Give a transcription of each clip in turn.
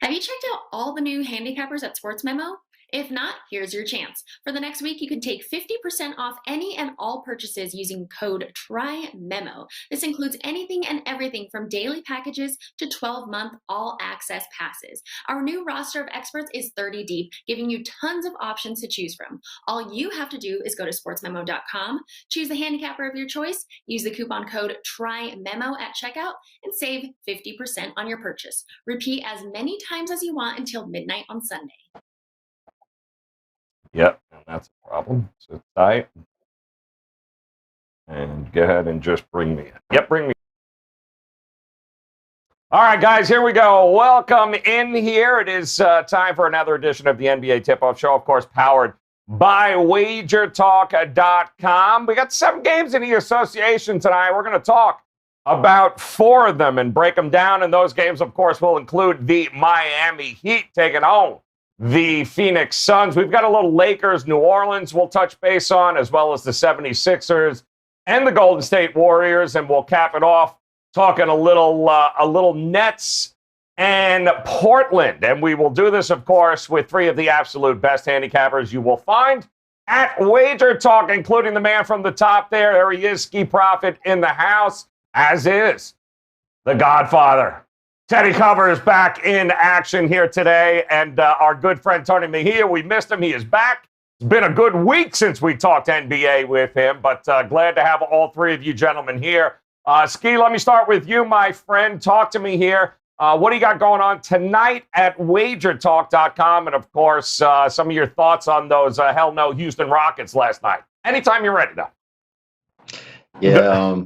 Have you checked out all the new handicappers at Sportsmemo? If not, here's your chance. For the next week, you can take 50% off any and all purchases using code TRYMEMO. This includes anything and everything from daily packages to 12-month all-access passes. Our new roster of experts is 30 deep, giving you tons of options to choose from. All you have to do is go to sportsmemo.com, choose the handicapper of your choice, use the coupon code TRYMEMO at checkout, and save 50% on your purchase. Repeat as many times as you want until midnight on Sunday. Yep, and that's a problem. Sit tight. And go ahead and just bring me in. Yep, bring me in. All right, guys, here we go. Welcome in here. It is time for another edition of the NBA Tip-Off Show, of course, powered by WagerTalk.com. We got 7 games in the association tonight. We're going to talk about 4 of them and break them down. And those games, of course, will include the Miami Heat taking home the Phoenix Suns. We've got a little Lakers, New Orleans we'll touch base on, as well as the 76ers and the Golden State Warriors. And we'll cap it off talking a little Nets and Portland. And we will do this, of course, with 3 of the absolute best handicappers you will find at WagerTalk, including the man from the top there. There he is, Ski Prophet in the house, as is the Godfather. Teddy Cover is back in action here today, and our good friend Tony Mejia, we missed him. He is back. It's been a good week since we talked NBA with him, but glad to have all 3 of you gentlemen here. Ski, let me start with you, my friend. Talk to me here. What do you got going on tonight at WagerTalk.com? And, of course, some of your thoughts on those hell no Houston Rockets last night. Anytime you're ready, though. Yeah,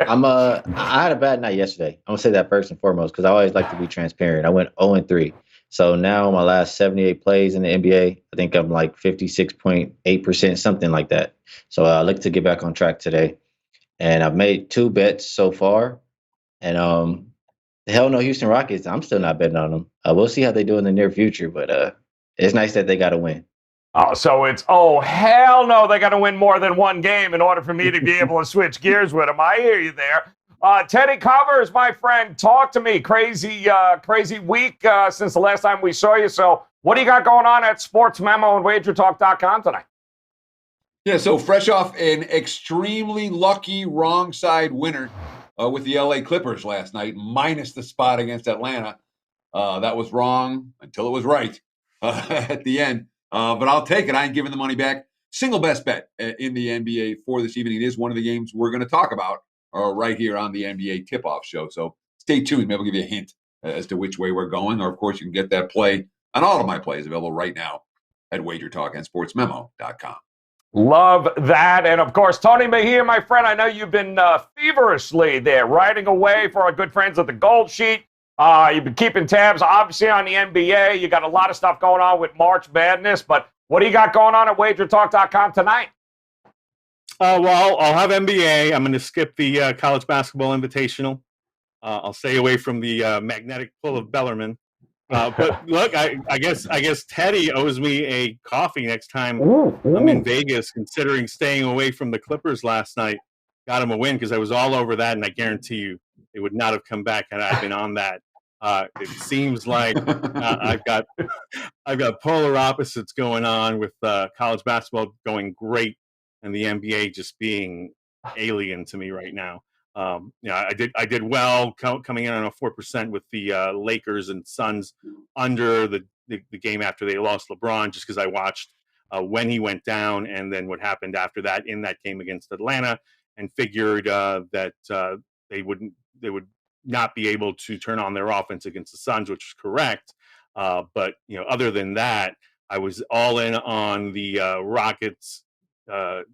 I had a bad night yesterday. I'm gonna say that first and foremost because I always like to be transparent. I went 0-3, so now my last 78 plays in the NBA, I think I'm like 56.8%, something like that. So I look to get back on track today, and I've made 2 bets so far. And hell no, Houston Rockets. I'm still not betting on them. We'll see how they do in the near future, but it's nice that they got to win. Oh, so it's, oh, hell no, they got to win more than 1 game in order for me to be able to switch gears with them. I hear you there. Teddy Covers, my friend, talk to me. Crazy week since the last time we saw you. So what do you got going on at Sportsmemo and WagerTalk.com tonight? Yeah, so fresh off an extremely lucky wrong side winner with the LA Clippers last night, minus the spot against Atlanta. That was wrong until it was right at the end. But I'll take it. I ain't giving the money back. Single best bet in the NBA for this evening. It is one of the games we're going to talk about right here on the NBA Tip-Off Show. So stay tuned. Maybe I'll give you a hint as to which way we're going. Or, of course, you can get that play on all of my plays available right now at WagerTalk and Sportsmemo.com. Love that. And, of course, Tony Mejia, my friend, I know you've been feverishly there, riding away for our good friends at the Gold Sheet. You've been keeping tabs, obviously, on the NBA. You got a lot of stuff going on with March Madness, but what do you got going on at WagerTalk.com tonight? Well, I'll have NBA. I'm going to skip the college basketball invitational. I'll stay away from the magnetic pull of Bellarmine. But look, I guess Teddy owes me a coffee next time I'm in Vegas, considering staying away from the Clippers last night. Got him a win because I was all over that, and I guarantee you it would not have come back had I been on that. It seems like I've got polar opposites going on with college basketball going great and the NBA just being alien to me right now. I did well coming in on a 4% with the Lakers and Suns under the game after they lost LeBron, just because I watched when he went down and then what happened after that in that game against Atlanta, and figured that they would not be able to turn on their offense against the Suns, which is correct. But other than that, I was all in on the Rockets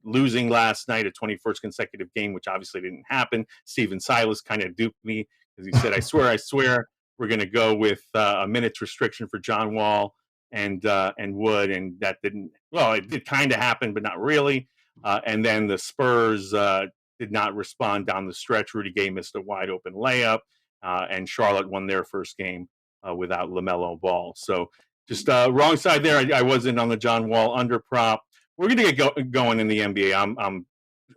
losing last night, a 21st consecutive game, which obviously didn't happen. Steven Silas kind of duped me because he said, I swear, we're going to go with a minutes restriction for John Wall and Wood, and that didn't. Well, it did kind of happen, but not really. And then the Spurs did not respond down the stretch. Rudy Gay missed a wide open layup, and Charlotte won their first game without LaMelo Ball. So just wrong side there. I wasn't on the John Wall under prop. We're going to get going in the NBA. I'm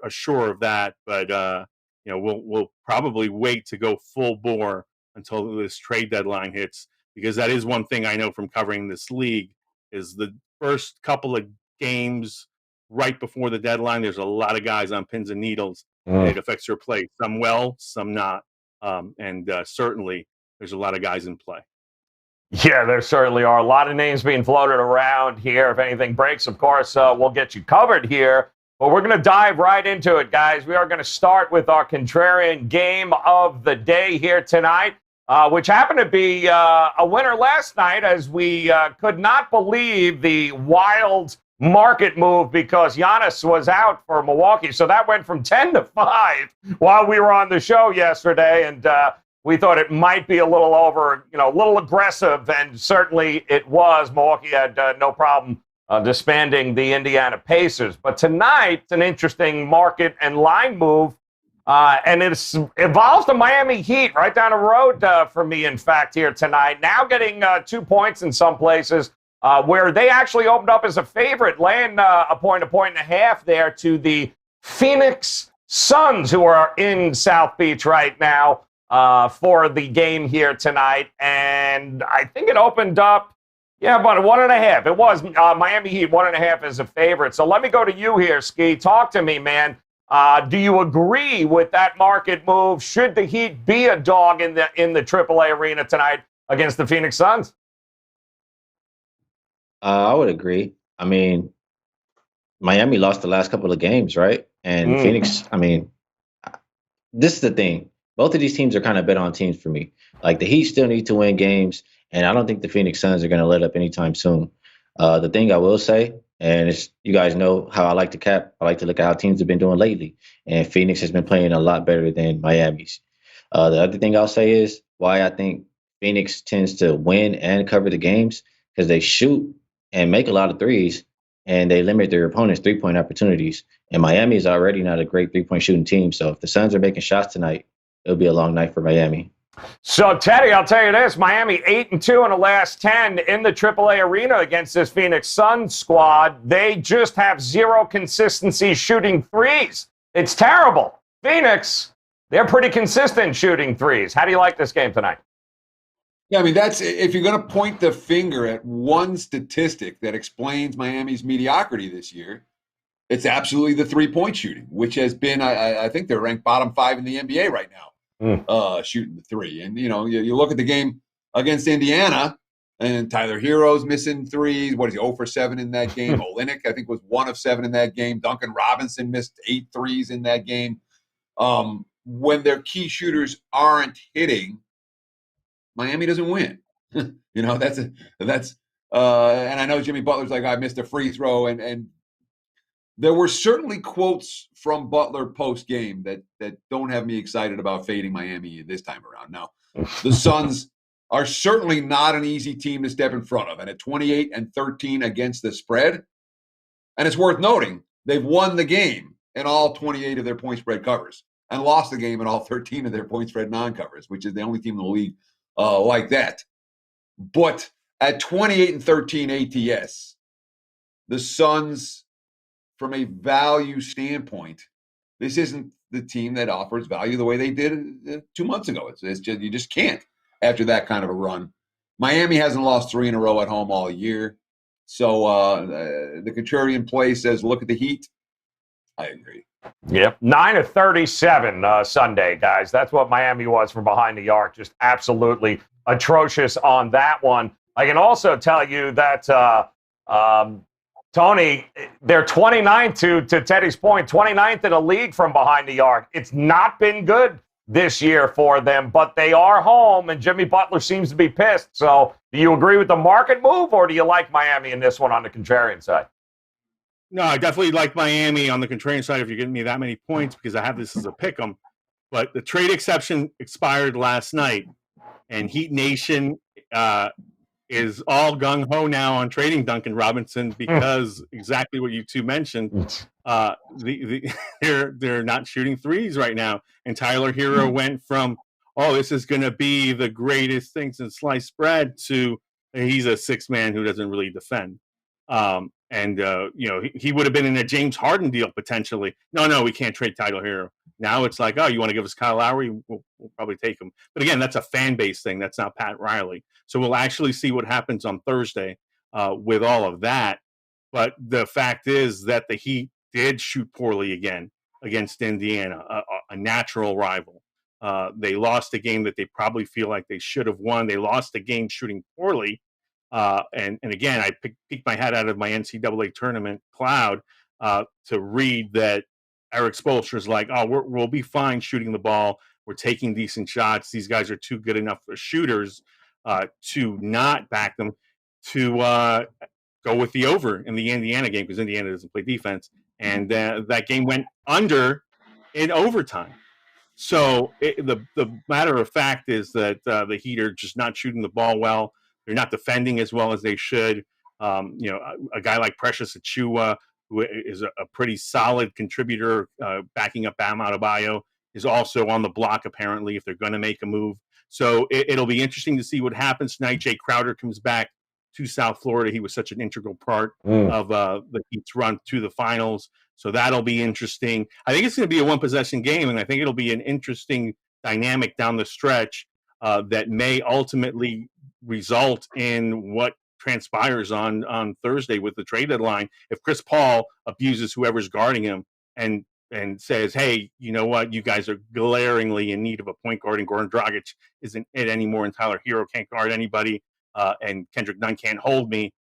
sure of that, but we'll probably wait to go full bore until this trade deadline hits because that is one thing I know from covering this league is the first couple of games right before the deadline, there's a lot of guys on pins and needles, and it affects your play. Some well, some not. And certainly there's a lot of guys in play. Yeah, there certainly are a lot of names being floated around here. If anything breaks, of course, we'll get you covered here. But we're going to dive right into it, guys. We are going to start with our contrarian game of the day here tonight, which happened to be a winner last night, as we could not believe the wild market move because Giannis was out for Milwaukee. So that went from 10-5 while we were on the show yesterday, and we thought it might be a little over, a little aggressive, and certainly it was. Milwaukee had no problem disbanding the Indiana Pacers. But tonight, it's an interesting market and line move, and it involves the Miami Heat right down the road for me, in fact, here tonight. Now getting 2 points in some places where they actually opened up as a favorite, laying a point and a half there to the Phoenix Suns, who are in South Beach right now for the game here tonight. And I think it opened up, about a 1.5. It was Miami Heat 1.5 as a favorite. So let me go to you here, Ski. Talk to me, man. Do you agree with that market move? Should the Heat be a dog in the AAA arena tonight against the Phoenix Suns? I would agree. I mean, Miami lost the last couple of games, right? And Phoenix, this is the thing. Both of these teams are kind of bet on teams for me. Like, the Heat still need to win games, and I don't think the Phoenix Suns are going to let up anytime soon. The thing I will say, and it's, you guys know how I like to cap, I like to look at how teams have been doing lately, and Phoenix has been playing a lot better than Miami's. The other thing I'll say is why I think Phoenix tends to win and cover the games, because they shoot and make a lot of threes, and they limit their opponents' three-point opportunities. And Miami is already not a great three-point shooting team, so if the Suns are making shots tonight, it'll be a long night for Miami. So, Teddy, I'll tell you this. Miami 8-2 in the last 10 in the AAA arena against this Phoenix Suns squad. They just have zero consistency shooting threes. It's terrible. Phoenix, they're pretty consistent shooting threes. How do you like this game tonight? Yeah, that's, if you're going to point the finger at one statistic that explains Miami's mediocrity this year, it's absolutely the three-point shooting, which has been, I think they're ranked bottom 5 in the NBA right now, shooting the three. And, you look at the game against Indiana, and Tyler Hero's missing threes. What is he, 0 for 7 in that game? Olynyk, I think, was 1 of 7 in that game. Duncan Robinson missed 8 threes in that game. When their key shooters aren't hitting, Miami doesn't win. That's and I know Jimmy Butler's like, I missed a free throw, and there were certainly quotes from Butler post game that don't have me excited about fading Miami this time around. Now, the Suns are certainly not an easy team to step in front of, and at 28-13 against the spread, and it's worth noting they've won the game in all 28 of their point spread covers and lost the game in all 13 of their point spread non-covers, which is the only team in the league like that. But at 28-13 ATS, the Suns, from a value standpoint, this isn't the team that offers value the way they did 2 months ago. It's just, you just can't after that kind of a run. Miami hasn't lost 3 in a row at home all year. So the contrarian play says, look at the Heat. I agree. Yep, 9 of 37 Sunday, guys. That's what Miami was from behind the arc. Just absolutely atrocious on that one. I can also tell you that, Tony, they're 29th, to Teddy's point, 29th in the league from behind the arc. It's not been good this year for them, but they are home, and Jimmy Butler seems to be pissed. So do you agree with the market move, or do you like Miami in this one on the contrarian side? No, I definitely like Miami on the contrarian side if you're getting me that many points, because I have this as a pick 'em. But the trade exception expired last night, and Heat Nation is all gung-ho now on trading Duncan Robinson because exactly what you two mentioned. They're not shooting threes right now. And Tyler Hero went from, this is going to be the greatest thing since sliced bread, to he's a six-man who doesn't really defend. He would have been in a James Harden deal potentially. No, we can't trade Tyler Hero. Now it's like, oh, you want to give us Kyle Lowry? We'll probably take him. But again, that's a fan base thing. That's not Pat Riley. So we'll actually see what happens on Thursday with all of that. But the fact is that the Heat did shoot poorly again against Indiana, a natural rival. They lost a game that they probably feel like they should have won. They lost a game shooting poorly. And again, I peeked my head out of my NCAA tournament cloud to read that Eric Spoelstra's like, oh, we'll be fine shooting the ball. We're taking decent shots. These guys are too good enough for shooters to not back them to go with the over in the Indiana game because Indiana doesn't play defense. And that game went under in overtime. So the matter of fact is that the Heat are just not shooting the ball well. They're not defending as well as they should. A guy like Precious Achiuwa, who is a pretty solid contributor, backing up Bam Adebayo, is also on the block apparently if they're going to make a move. So it'll be interesting to see what happens tonight. Jay Crowder comes back to South Florida. He was such an integral part of the Heat's run to the finals. So that'll be interesting. I think it's going to be a one-possession game, and I think it'll be an interesting dynamic down the stretch that may ultimately result in what transpires on Thursday with the trade deadline. If Chris Paul abuses whoever's guarding him and says, hey, you know what, you guys are glaringly in need of a point guard, and Goran Dragic isn't it anymore, and Tyler Hero can't guard anybody, and Kendrick Nunn can't hold me,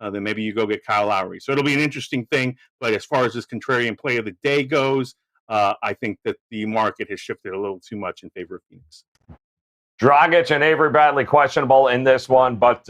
then maybe you go get Kyle Lowry. So it'll be an interesting thing. But as far as this contrarian play of the day goes, I think that the market has shifted a little too much in favor of Phoenix. Dragic and Avery Bradley questionable in this one, but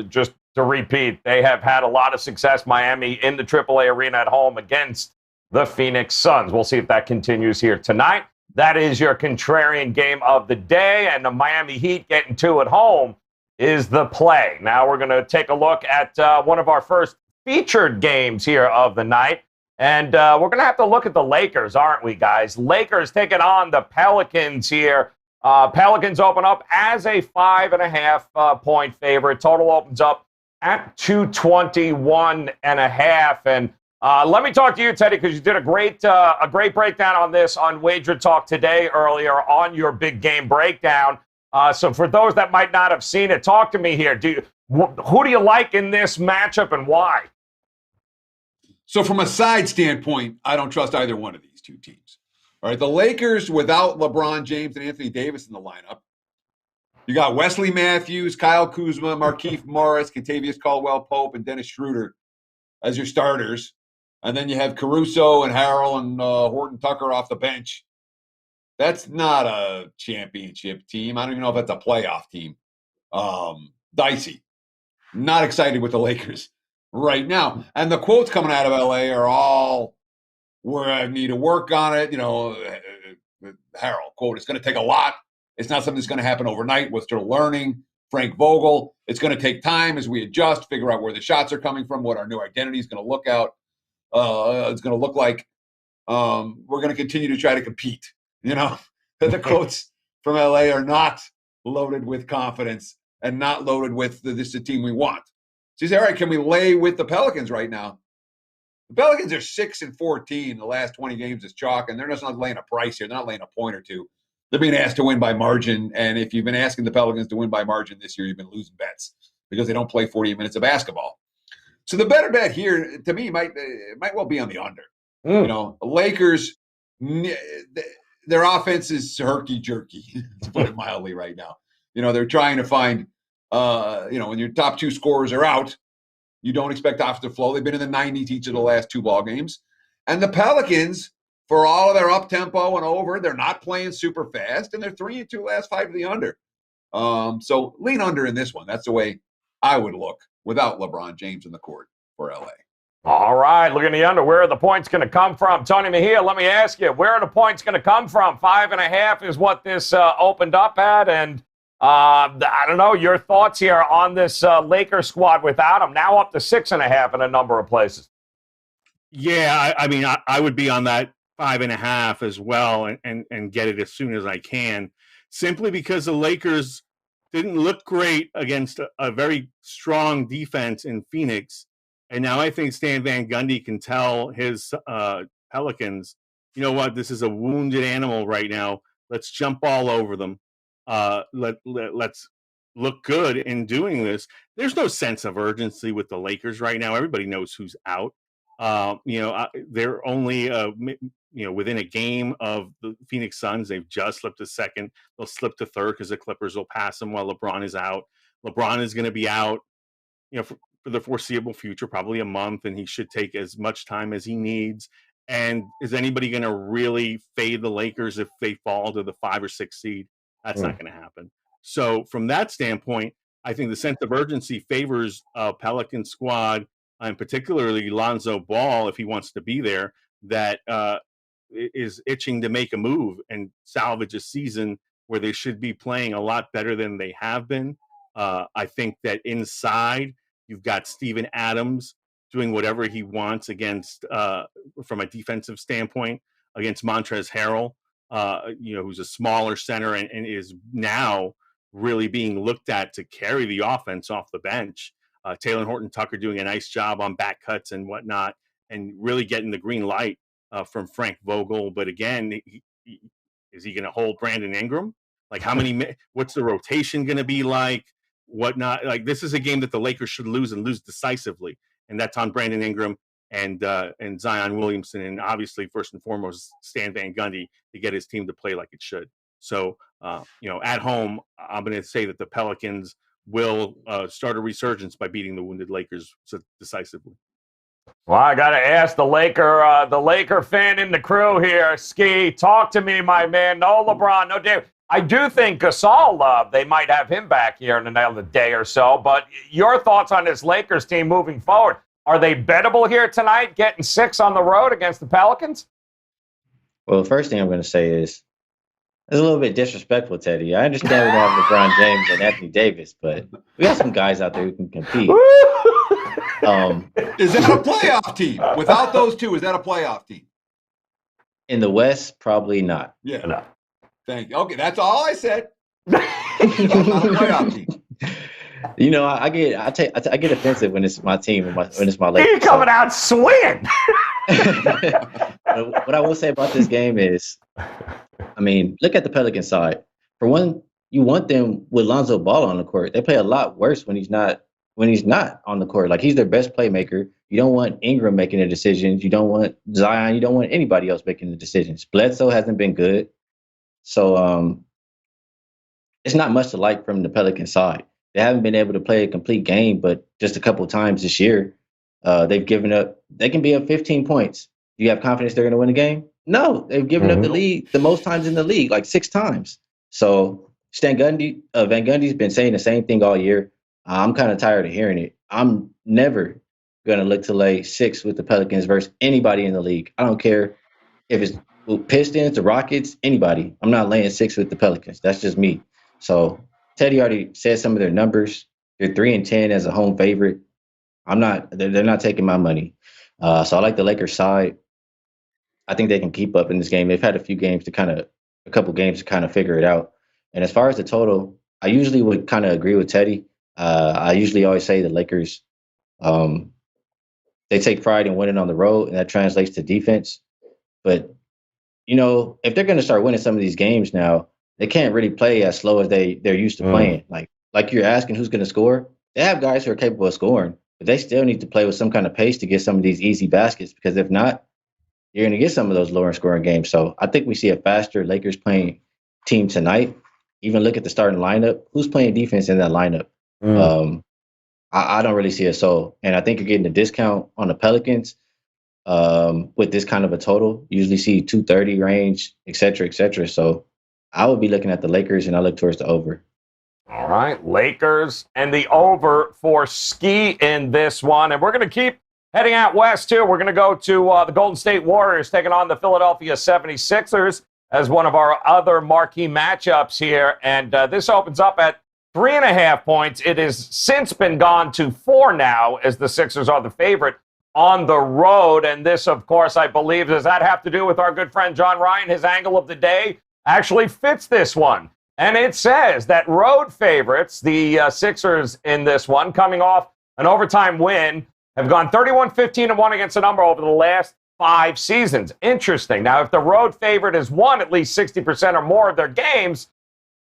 just to repeat, they have had a lot of success, Miami, in the AAA arena at home against the Phoenix Suns. We'll see if that continues here tonight. That is your contrarian game of the day, and the Miami Heat getting two at home is the play. Now we're going to take a look at one of our first featured games here of the night, and we're going to have to look at the Lakers, aren't we, guys? Lakers taking on the Pelicans here. Pelicans open up as a 5.5 point favorite. Total opens up at 221.5. And let me talk to you, Teddy, because you did a great breakdown on this on Wager Talk today earlier on your big game breakdown. So for those that might not have seen it, talk to me here. Who do you like in this matchup and why? So from a side standpoint, I don't trust either one of these two teams. All right, the Lakers without LeBron James and Anthony Davis in the lineup. You got Wesley Matthews, Kyle Kuzma, Markieff Morris, Kentavious Caldwell-Pope, and Dennis Schroeder as your starters. And then you have Caruso and Harrell and Horton Tucker off the bench. That's not a championship team. I don't even know if that's a playoff team. Dicey. Not excited with the Lakers right now. And the quotes coming out of LA are all, where I need to work on it. Harrell, quote, it's going to take a lot. It's not something that's going to happen overnight. We're still learning. Frank Vogel, it's going to take time as we adjust, figure out where the shots are coming from, what our new identity is going to look out. It's going to look like. We're going to continue to try to compete. The quotes from LA are not loaded with confidence and not loaded with this is the team we want. So you say, all right, can we lay with the Pelicans right now? The Pelicans are 6-14. The last 20 games is chalk, and they're just not laying a price here. They're not laying a point or two. They're being asked to win by margin, and if you've been asking the Pelicans to win by margin this year, you've been losing bets because they don't play 48 minutes of basketball. So the better bet here, to me, might well be on the under. Lakers, their offense is herky-jerky, to put it mildly right now. They're trying to find, when your top two scorers are out, you don't expect offensive flow. They've been in the 90s each of the last two ball games. And the Pelicans, for all of their up-tempo and over, they're not playing super fast, and they're 3-2 last 5 of the under. So lean under in this one. That's the way I would look without LeBron James in the court for LA. All right, looking at the under. Where are the points going to come from? Tony Mejia, let me ask you, where are the points going to come from? 5.5 is what this opened up at, and I don't know, your thoughts here on this Lakers squad without him. Now up to 6.5 in a number of places. Yeah, I would be on that 5.5 as well and get it as soon as I can, simply because the Lakers didn't look great against a very strong defense in Phoenix. And now I think Stan Van Gundy can tell his Pelicans you know what, this is a wounded animal right now. Let's jump all over them. Let's look good in doing this. There's no sense of urgency with the Lakers right now. Everybody knows who's out. They're only within a game of the Phoenix Suns. They've just slipped to second. They'll slip to third because the Clippers will pass them while LeBron is out. LeBron is going to be out, for the foreseeable future, probably a month, and he should take as much time as he needs. And is anybody going to really fade the Lakers if they fall to the 5 or 6 seed? That's not going to happen. So from that standpoint, I think the sense of urgency favors Pelican squad, and particularly Lonzo Ball, if he wants to be there, that is itching to make a move and salvage a season where they should be playing a lot better than they have been. I think that inside, you've got Steven Adams doing whatever he wants against, from a defensive standpoint, against Montrezl Harrell, who's a smaller center and is now really being looked at to carry the offense off the bench. Taylor Horton-Tucker doing a nice job on back cuts and whatnot, and really getting the green light from Frank Vogel. But again, is he going to hold Brandon Ingram? Like, what's the rotation going to be like? Whatnot? Like, this is a game that the Lakers should lose and lose decisively, and that's on Brandon Ingram and Zion Williamson, and obviously first and foremost Stan Van Gundy to get his team to play like it should. So, at home, I'm going to say that the Pelicans will start a resurgence by beating the wounded Lakers decisively. Well, I got to ask the Laker fan in the crew here. Ski, talk to me, my man. No LeBron, no Dave. I do think Gasol, they might have him back here in another day or so. But your thoughts on this Lakers team moving forward? Are they bettable here tonight, getting 6 on the road against the Pelicans? Well, the first thing I'm going to say is it's a little bit disrespectful, Teddy. I understand we don't have LeBron James and Anthony Davis, but we got some guys out there who can compete. Is that a playoff team? Without those two, is that a playoff team? In the West, probably not. Yeah. No. Thank you. Okay, that's all I said. Not a playoff team. I get offensive when it's my team when it's my Lakers. He's coming out swinging. What I will say about this game is, look at the Pelican side. For one, you want them with Lonzo Ball on the court. They play a lot worse when he's not on the court. Like, he's their best playmaker. You don't want Ingram making the decisions. You don't want Zion. You don't want anybody else making the decisions. Bledsoe hasn't been good. So it's not much to like from the Pelican side. They haven't been able to play a complete game, but just a couple of times this year, they've given up. They can be up 15 points. Do you have confidence they're going to win the game? No, they've given up the lead the most times in the league, like 6 times. So Van Gundy's been saying the same thing all year. I'm kind of tired of hearing it. I'm never going to look to lay 6 with the Pelicans versus anybody in the league. I don't care if it's Pistons, the Rockets, anybody. I'm not laying 6 with the Pelicans. That's just me. So Teddy already said some of their numbers. They're 3-10 as a home favorite. They're not taking my money. So I like the Lakers side. I think they can keep up in this game. They've had a couple games to kind of figure it out. And as far as the total, I usually would kind of agree with Teddy. I usually always say the Lakers, they take pride in winning on the road, and that translates to defense. But, if they're going to start winning some of these games now, they can't really play as slow as they're used to playing. Like you're asking who's going to score. They have guys who are capable of scoring, but they still need to play with some kind of pace to get some of these easy baskets, because if not, you're going to get some of those lower scoring games. So I think we see a faster Lakers playing team tonight. Even look at the starting lineup. Who's playing defense in that lineup? I don't really see a soul. And I think you're getting a discount on the Pelicans with this kind of a total. You usually see 230 range, et cetera, et cetera. So I would be looking at the Lakers, and I look towards the over. All right, Lakers and the over for Ski in this one. And we're going to keep heading out west, too. We're going to go to the Golden State Warriors taking on the Philadelphia 76ers as one of our other marquee matchups here. And this opens up at 3.5 points. It has since been gone to 4 now, as the Sixers are the favorite on the road. And this, of course, I believe, does that have to do with our good friend John Ryan? His angle of the day actually fits this one. And it says that road favorites, the Sixers in this one, coming off an overtime win, have gone 31-15-1 against the number over the last 5 seasons. Interesting. Now, if the road favorite has won at least 60% or more of their games,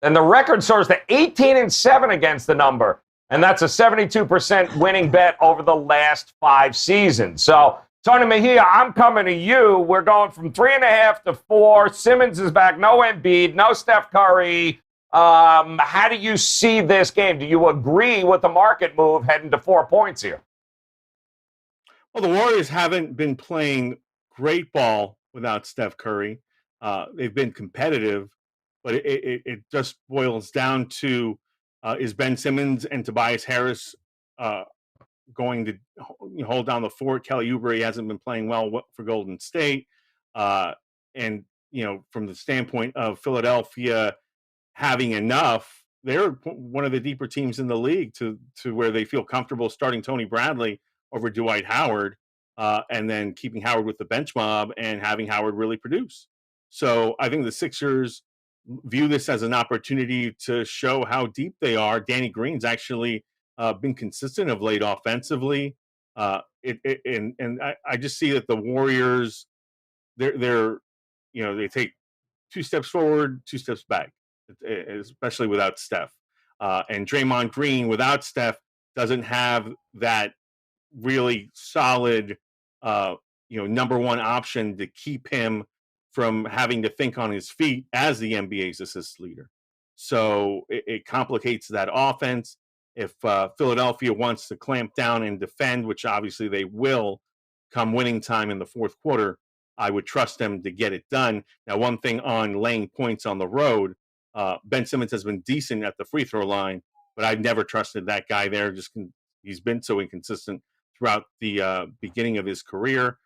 then the record soars to 18-7 against the number. And that's a 72% winning bet over the last 5 seasons. So, Tony Mejia, I'm coming to you. We're going from 3.5 to 4. Simmons is back. No Embiid, no Steph Curry. How do you see this game? Do you agree with the market move heading to 4 points here? Well, the Warriors haven't been playing great ball without Steph Curry. They've been competitive, but it just boils down to is Ben Simmons and Tobias Harris going to hold down the fort? Kelly Oubre hasn't been playing well for Golden State. And, from the standpoint of Philadelphia having enough, they're one of the deeper teams in the league to where they feel comfortable starting Tony Bradley over Dwight Howard, and then keeping Howard with the bench mob and having Howard really produce. So I think the Sixers view this as an opportunity to show how deep they are. Danny Green's actually been consistent of late offensively. I just see that the Warriors, they're they take 2 steps forward, 2 steps back, especially without Steph. And Draymond Green without Steph doesn't have that really solid, number one option to keep him from having to think on his feet as the NBA's assist leader. So it complicates that offense. If Philadelphia wants to clamp down and defend, which obviously they will come winning time in the fourth quarter, I would trust them to get it done. Now, one thing on laying points on the road, Ben Simmons has been decent at the free throw line, but I've never trusted that guy there. He's been so inconsistent throughout the beginning of his career.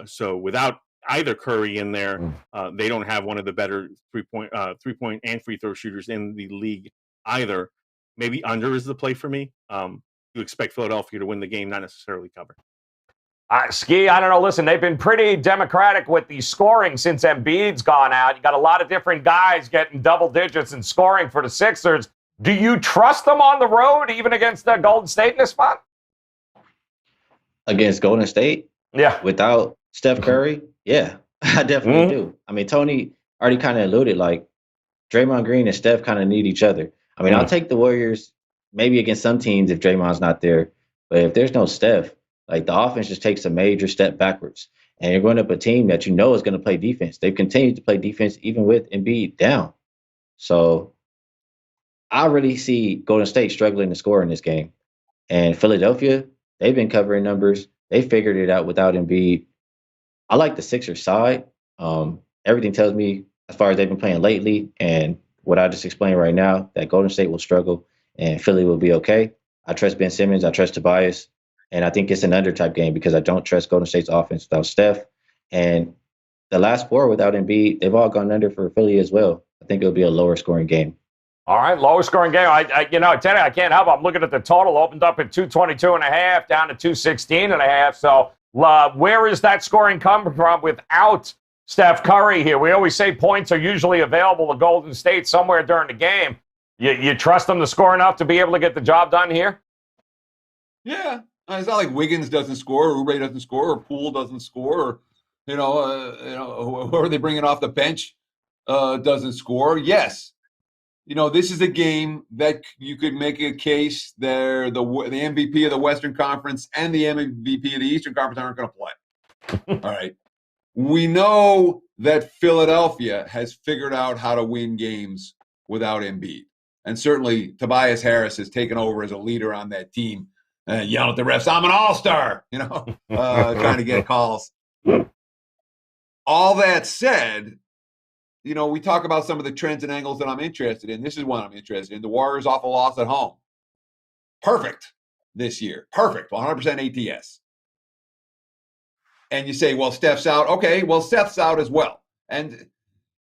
So without either Curry in there, they don't have one of the better three-point and free throw shooters in the league either. Maybe under is the play for me. You expect Philadelphia to win the game, not necessarily cover. Ski, I don't know. Listen, they've been pretty democratic with the scoring since Embiid's gone out. You got a lot of different guys getting double digits and scoring for the Sixers. Do you trust them on the road, even against the Golden State in this spot? Against Golden State? Yeah. Without Steph Curry? Yeah, I definitely do. I mean, Tony already kind of alluded, like, Draymond Green and Steph kind of need each other. I mean, I'll take the Warriors maybe against some teams if Draymond's not there. But if there's no Steph, like, the offense just takes a major step backwards. And you're going up a team that you know is going to play defense. They've continued to play defense even with Embiid down. So I really see Golden State struggling to score in this game. And Philadelphia, they've been covering numbers. They figured it out without Embiid. I like the Sixers side. Everything tells me, as far as they've been playing lately and what I just explained right now, that Golden State will struggle and Philly will be okay. I trust Ben Simmons. I trust Tobias. And I think it's an under type game because I don't trust Golden State's offense without Steph. And the last 4 without Embiid, they've all gone under for Philly as well. I think it'll be a lower scoring game. All right, lower scoring game. I I can't help it. I'm looking at the total. Opened up at 222.5, down to 216.5. So where is that scoring coming from without Steph Curry here? We always say points are usually available to Golden State somewhere during the game. You trust them to score enough to be able to get the job done here? Yeah. It's not like Wiggins doesn't score, or Oubre doesn't score, or Poole doesn't score, or whoever they bringing off the bench doesn't score. Yes, this is a game that you could make a case they're the MVP of the Western Conference and the MVP of the Eastern Conference aren't going to play. All right, we know that Philadelphia has figured out how to win games without Embiid, and certainly Tobias Harris has taken over as a leader on that team. Yelling at the refs, I'm an all-star, trying to get calls. All that said, we talk about some of the trends and angles that I'm interested in. This is one I'm interested in. The Warriors off a loss at home. Perfect this year. Perfect. 100% ATS. And you say, well, Steph's out. Okay, well, Steph's out as well. And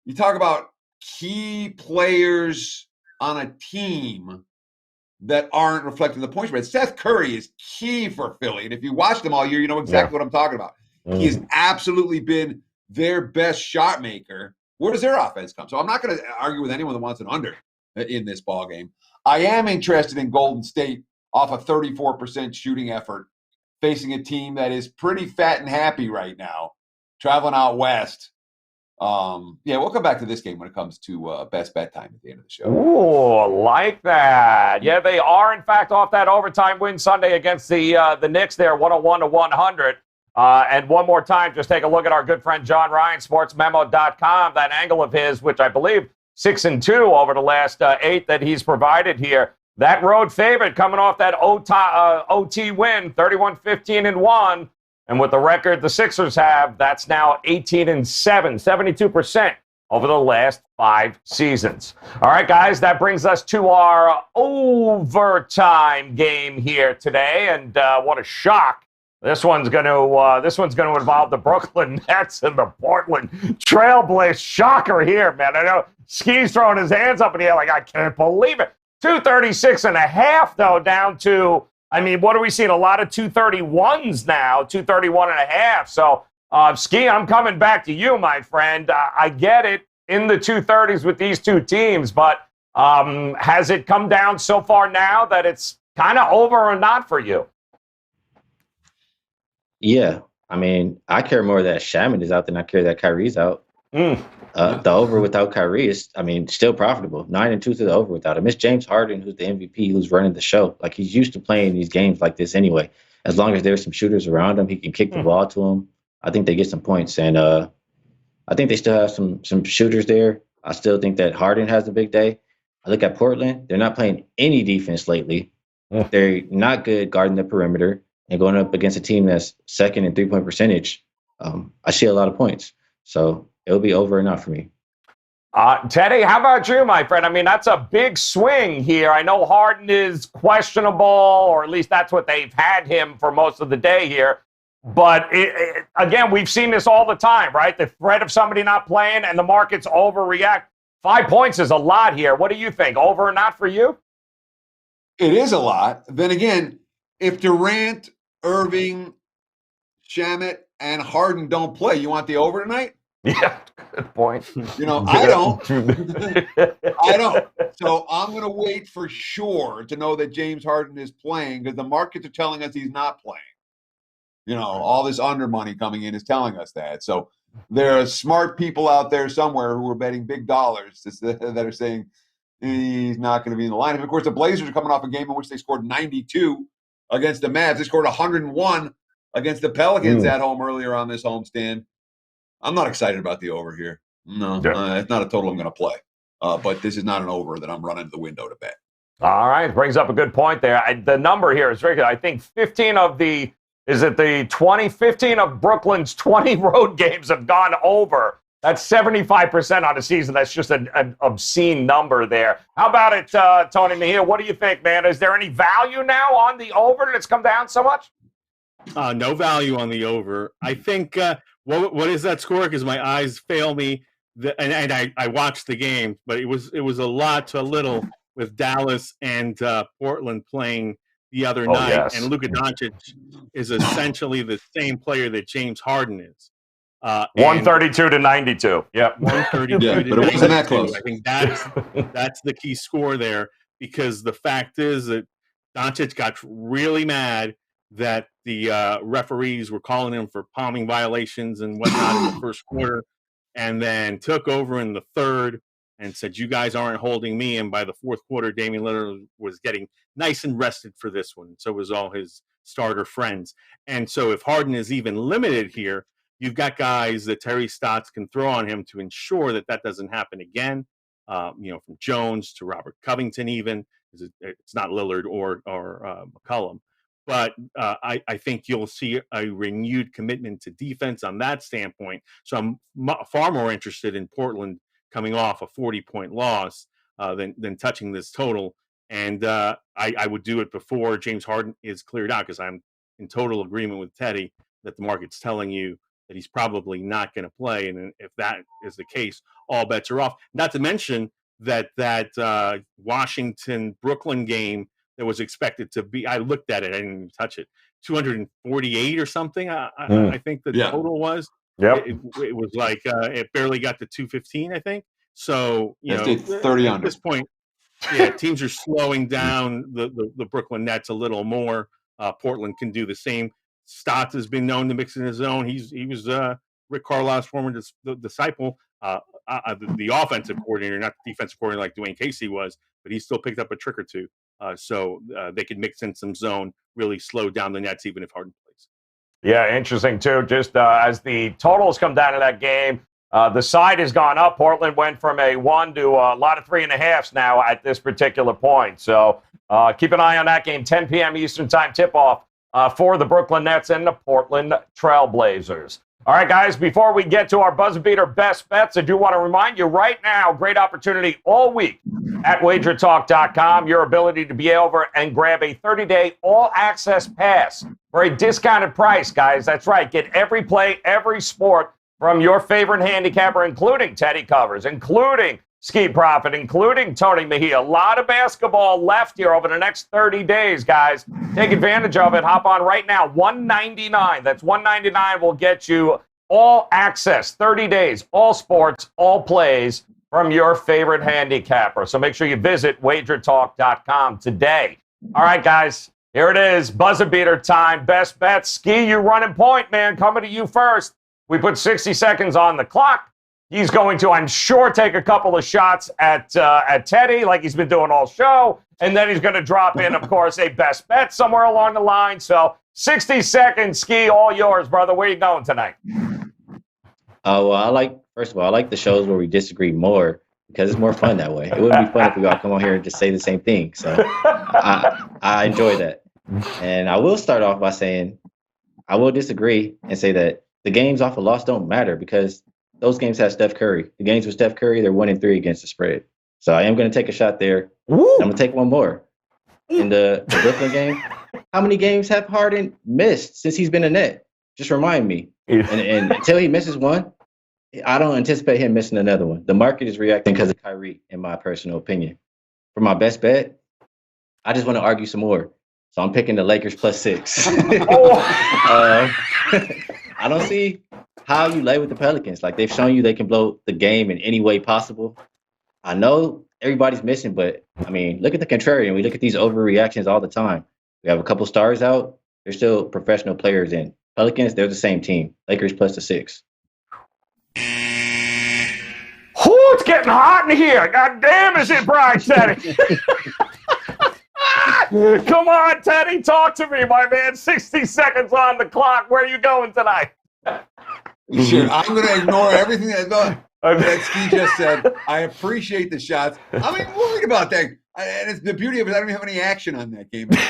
you talk about key players on a team that aren't reflecting the point spread. Seth Curry is key for Philly. And if you watch them all year, you know exactly what I'm talking about. He has absolutely been their best shot maker. Where does their offense come? So I'm not going to argue with anyone that wants an under in this ball game. I am interested in Golden State off a 34% shooting effort, facing a team that is pretty fat and happy right now. traveling out west. We'll come back to this game when it comes to best bet time at the end of the show. Ooh, like that. Yeah, they are, in fact, off that overtime win Sunday against the Knicks there, 101-100. And one more time, just take a look at our good friend John Ryan, sportsmemo.com, that angle of his, which I believe 6-2 over the last 8 that he's provided here. That road favorite coming off that OT win, 31-15-1. And with the record the Sixers have, that's now 18-7, 72% over the last 5 seasons. All right, guys, that brings us to our overtime game here today. And what a shock. This one's going to involve the Brooklyn Nets and the Portland Trailblazers. Shocker here, man. I know Ski's throwing his hands up in the air like, I can't believe it. 236.5, though, down to, I mean, what are we seeing? A lot of 231s now, 231.5. So, Ski, I'm coming back to you, my friend. I get it in the 230s with these two teams, but has it come down so far now that it's kind of over or not for you? Yeah. I mean, I care more that Shaman is out than I care that Kyrie's out. The over without Kyrie is, I mean, still profitable. 9-2 to the over without him. It's James Harden who's the MVP, who's running the show. Like, he's used to playing these games like this anyway. As long as there's some shooters around him, he can kick the ball to him. I think they get some points. And I think they still have some shooters there. I still think that Harden has a big day. I look at Portland. They're not playing any defense lately. They're not good guarding the perimeter. And going up against a team that's second in three-point percentage, I see a lot of points. So it'll be over and out for me. Teddy, how about you, my friend? I mean, that's a big swing here. I know Harden is questionable, or at least that's what they've had him for most of the day here. But, again, we've seen this all the time, right? The threat of somebody not playing and the markets overreact. 5 points is a lot here. What do you think? Over or not for you? It is a lot. Then again, if Durant, Irving, Shamet, and Harden don't play, you want the over tonight? Yeah, good point. I don't. I don't. So I'm going to wait for sure to know that James Harden is playing, because the markets are telling us he's not playing. All this under money coming in is telling us that. So there are smart people out there somewhere who are betting big dollars that are saying he's not going to be in the lineup. Of course, the Blazers are coming off a game in which they scored 92 against the Mavs. They scored 101 against the Pelicans at home earlier on this homestand. I'm not excited about the over here. No, it's not a total I'm going to play. But this is not an over that I'm running to the window to bet. All right. Brings up a good point there. The number here is very good. I think 15 of Brooklyn's 20 road games have gone over. That's 75% on the season. That's just an obscene number there. How about it, Tony Mejia? What do you think, man? Is there any value now on the over that's come down so much? No value on the over. I think, what is that score? Because my eyes fail me. And I watched the game, but it was a lot to a little with Dallas and Portland playing the other night. Yes. And Luka Doncic is essentially the same player that James Harden is. 132 to 92. Yep. 132 yeah, to but it wasn't that 92. close. I think that's the key score there, because the fact is that Doncic got really mad that the referees were calling him for palming violations and whatnot in the first quarter, and then took over in the third and said, "You guys aren't holding me." And by the fourth quarter, Damian Lillard was getting nice and rested for this one. So was all his starter friends. And so if Harden is even limited here, you've got guys that Terry Stotts can throw on him to ensure that doesn't happen again. From Jones to Robert Covington, even it's not Lillard or McCollum, but I think you'll see a renewed commitment to defense on that standpoint. So I'm far more interested in Portland coming off a 40-point loss than touching this total. And I would do it before James Harden is cleared out, because I'm in total agreement with Teddy that the market's telling you that he's probably not going to play. And if that is the case, all bets are off. Not to mention that Washington-Brooklyn game that was expected to be, I looked at it, I didn't even touch it, 248 or something, I think the total was. Yep. It was like it barely got to 215, I think. So, 30 at under. this point, teams are slowing down the Brooklyn Nets a little more. Portland can do the same. Stotts has been known to mix in his own. He was Rick Carlisle's former disciple, the offensive coordinator, not the defensive coordinator like Dwayne Casey was, but he still picked up a trick or two. So they could mix in some zone, really slow down the Nets, even if Harden plays. Yeah, interesting, too. Just as the totals come down to that game, the side has gone up. Portland went from a 1 to a lot of 3.5s now at this particular point. So keep an eye on that game, 10 p.m. Eastern Time tip-off for the Brooklyn Nets and the Portland Trailblazers. All right, guys, before we get to our buzzer beater best bets, I do want to remind you right now, great opportunity all week at WagerTalk.com, your ability to be over and grab a 30-day all-access pass for a discounted price, guys. That's right. Get every play, every sport from your favorite handicapper, including Teddy Covers, including Ski Profit, including Tony Mejia. A lot of basketball left here over the next 30 days, guys. Take advantage of it. Hop on right now. $199. That's $199 will get you all access, 30 days, all sports, all plays from your favorite handicapper. So make sure you visit WagerTalk.com today. All right, guys, here it is. Buzzer beater time. Best bets. Ski, you running point, man. Coming to you first. We put 60 seconds on the clock. He's going to, I'm sure, take a couple of shots at Teddy, like he's been doing all show. And then he's going to drop in, of course, a best bet somewhere along the line. So 60 seconds, Ski, all yours, brother. Where you going tonight? Well, first of all, I like the shows where we disagree more because it's more fun that way. It wouldn't be fun if we all come on here and just say the same thing. So I enjoy that. And I will start off by saying I will disagree and say that the games off a loss don't matter because those games have Steph Curry. The games with Steph Curry, they're 1-3 against the spread. So I am going to take a shot there. I'm going to take one more. In the Brooklyn game, how many games have Harden missed since he's been a net? Just remind me. And until he misses one, I don't anticipate him missing another one. The market is reacting because of Kyrie, in my personal opinion. For my best bet, I just want to argue some more. So I'm picking the Lakers +6. I don't see how you lay with the Pelicans. Like, they've shown you they can blow the game in any way possible. I know everybody's missing, but, I mean, look at the Contrarian. We look at these overreactions all the time. We have a couple stars out. They're still professional players in. Pelicans, they're the same team. Lakers +6. Oh, it's getting hot in here. God damn, is it bright, Teddy? Come on, Teddy. Talk to me, my man. 60 seconds on the clock. Where are you going tonight? Sure, I'm going to ignore everything that Ski just said. I appreciate the shots. I'm even worried about that. And it's the beauty of it, I don't have any action on that game. It's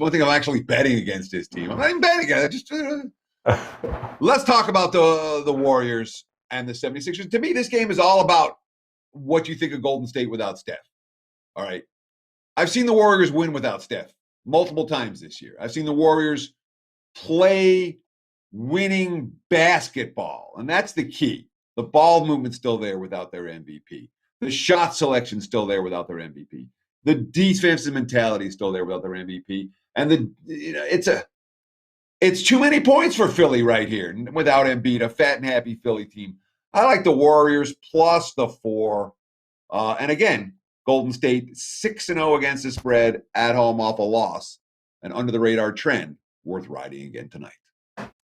one thing I'm actually betting against his team. I'm not even betting against it. Let's talk about the Warriors and the 76ers. To me, this game is all about what you think of Golden State without Steph. All right. I've seen the Warriors win without Steph multiple times this year. I've seen the Warriors play winning basketball, and that's the key. The ball movement's still there without their MVP. The shot selection's still there without their MVP. The defensive mentality is still there without their MVP. And it's too many points for Philly right here without Embiid, a fat and happy Philly team. I like the Warriors plus the 4. And again, Golden State 6-0 against the spread at home off a loss, an under the radar trend worth riding again tonight.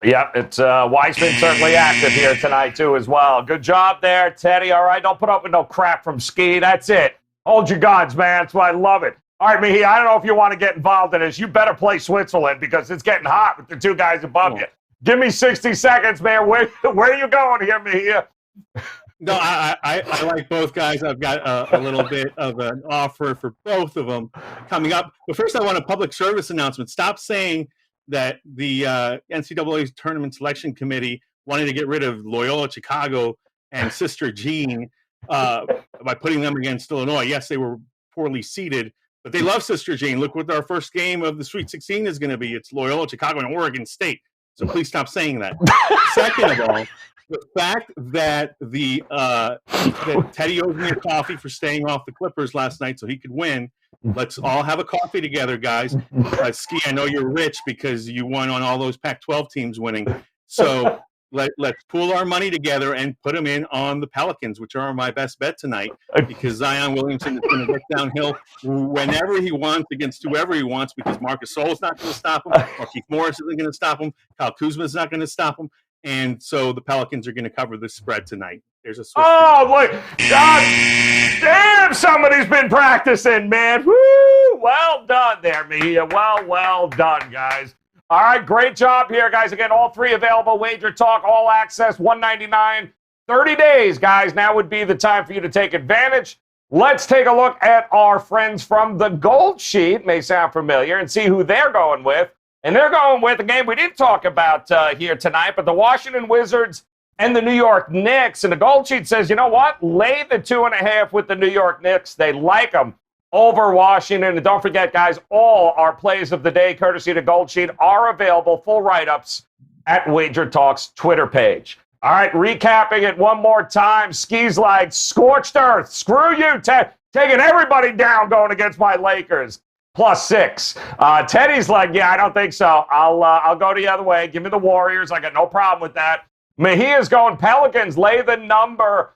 Yep, it's Wiseman certainly active here tonight too as well. Good job there, Teddy. All right, don't put up with no crap from Ski. That's it. Hold your guns, man. That's why I love it. All right, Mejia, I don't know if you want to get involved in this. You better play Switzerland because it's getting hot with the two guys above you. Give me 60 seconds, man. Where are you going here, Mejia? No, I like both guys. I've got a little bit of an offer for both of them coming up. But first, I want a public service announcement. Stop saying that the NCAA Tournament Selection Committee wanted to get rid of Loyola Chicago and Sister Jean by putting them against Illinois. Yes, they were poorly seeded, but they love Sister Jean. Look what our first game of the Sweet 16 is going to be. It's Loyola Chicago and Oregon State. So please stop saying that. Second of all, the fact that that Teddy owes me a coffee for staying off the Clippers last night so he could win. Let's all have a coffee together, guys. Ski, I know you're rich because you won on all those Pac-12 teams winning. So let's pool our money together and put them in on the Pelicans, which are my best bet tonight, because Zion Williamson is going to get downhill whenever he wants against whoever he wants, because Marcus Gasol is not going to stop him, Markieff Morris isn't going to stop him, Kyle Kuzma is not going to stop him, and so the Pelicans are going to cover the spread tonight. There's a switch. Oh, boy. God damn, somebody's been practicing, man. Woo! Well done there, Mejia. Well done, guys. All right, great job here, guys. Again, all three available. Wager Talk, all access, $199, 30 days, guys. Now would be the time for you to take advantage. Let's take a look at our friends from the Gold Sheet. May sound familiar, and see who they're going with. And they're going with a game we didn't talk about here tonight, but the Washington Wizards and the New York Knicks. And the Gold Sheet says, you know what? Lay the 2.5 with the New York Knicks. They like them over Washington. And don't forget, guys, all our plays of the day, courtesy of the Gold Sheet, are available, full write-ups, at WagerTalk's Twitter page. All right, recapping it one more time. Ski's like, scorched earth. Screw you, Ted. Taking everybody down going against my Lakers. +6. Teddy's like, yeah, I don't think so. I'll go the other way. Give me the Warriors. I got no problem with that. Mejia's going Pelicans. Lay the number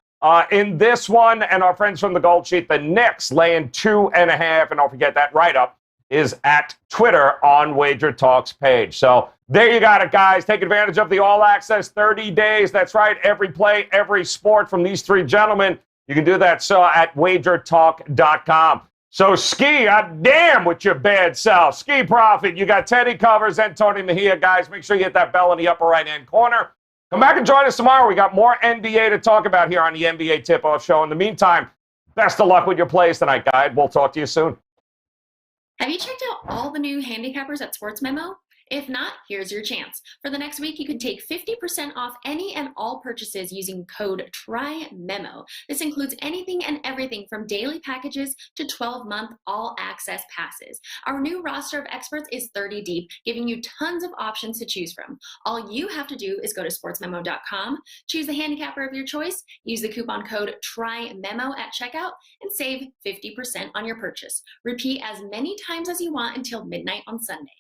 in this one. And our friends from the Gold Sheet, the Knicks, laying 2.5. And don't forget, that write-up is at Twitter on Wager Talk's page. So there you got it, guys. Take advantage of the all-access 30 days. That's right. Every play, every sport from these three gentlemen. You can do that at WagerTalk.com. So, Ski, damn with your bad self. Ski Profit, you got Teddy Covers and Tony Mejia, guys. Make sure you hit that bell in the upper right-hand corner. Come back and join us tomorrow. We got more NBA to talk about here on the NBA Tip-Off Show. In the meantime, best of luck with your plays tonight, guys. We'll talk to you soon. Have you checked out all the new handicappers at Sportsmemo? If not, here's your chance. For the next week, you can take 50% off any and all purchases using code TRYMEMO. This includes anything and everything from daily packages to 12-month all-access passes. Our new roster of experts is 30 deep, giving you tons of options to choose from. All you have to do is go to sportsmemo.com, choose the handicapper of your choice, use the coupon code TRYMEMO at checkout, and save 50% on your purchase. Repeat as many times as you want until midnight on Sunday.